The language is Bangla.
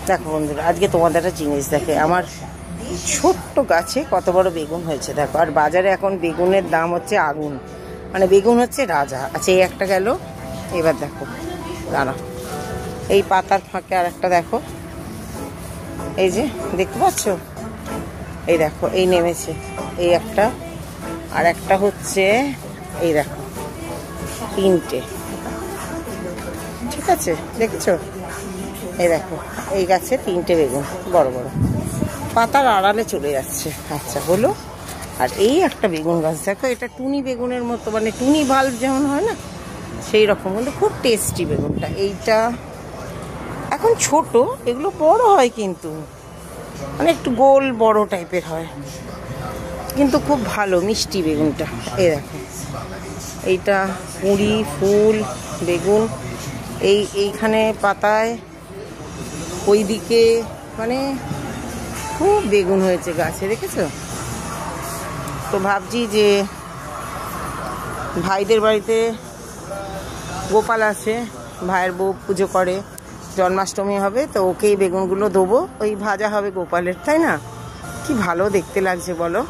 দেখো বন্ধুরা, আজকে তোমাদের একটা জিনিস দেখে, আমার ছোট্ট গাছে কত বড় বেগুন হয়েছে দেখো। আর বাজারে এখন বেগুনের দাম হচ্ছে আগুন, মানে বেগুন হচ্ছে রাজা। আচ্ছা, এই একটা গেল। এবার দেখো, দাঁড়া, এই পাতার ফাঁকে আর একটা দেখো, এই যে দেখতে পাচ্ছ, এই দেখো, এই নেমেছে, এই একটা, আর একটা হচ্ছে এই দেখো, তিনটে, ঠিক আছে, দেখছো? এই দেখো, এই গাছে তিনটে বেগুন বড় বড়, পাতার আড়ালে চলে যাচ্ছে। আচ্ছা, হলো। আর এই একটা বেগুন গাছ দেখো, এটা টুনি বেগুনের মতো, মানে টুনি ভাল্ব যেমন হয় না, সেই রকম, কিন্তু খুব টেস্টি বেগুনটা। এইটা এখন ছোট, এগুলো বড় হয়, কিন্তু মানে একটু গোল বড় টাইপের হয়, কিন্তু খুব ভালো মিষ্টি বেগুনটা। এই দেখো, এইটা কুঁড়ি ফুল বেগুন, এইখানে পাতায়, ওইদিকে, মানে খুব বেগুন হয়েছে গাছে, দেখেছো? তো ভাবছি যে ভাইদের বাড়িতে গোপাল আছে, ভাইয়ের বউ পুজো করে, জন্মাষ্টমী হবে, তো ওকেই বেগুনগুলো দেবো, ওই ভাজা হবে গোপালের, তাই না? কি ভালো দেখতে লাগছে বলো।